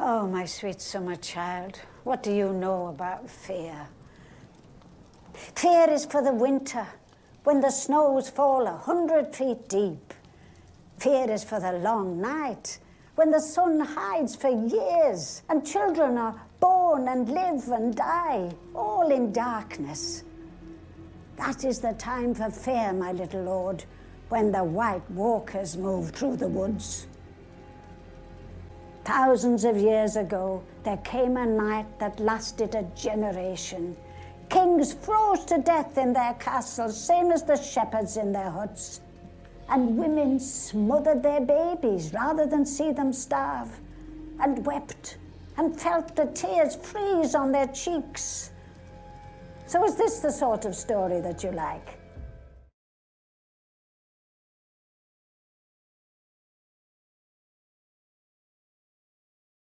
Oh, my sweet summer child, what do you know about fear? Fear is for the winter, when the snows fall 100 feet deep. Fear is for the long night, when the sun hides for years, and children are born and live and die, all in darkness. That is the time for fear, my little lord, when the white walkers move through the woods. Thousands of years ago, there came a night that lasted a generation. Kings froze to death in their castles, same as the shepherds in their huts. And women smothered their babies rather than see them starve, and wept and felt the tears freeze on their cheeks. So is this the sort of story that you like?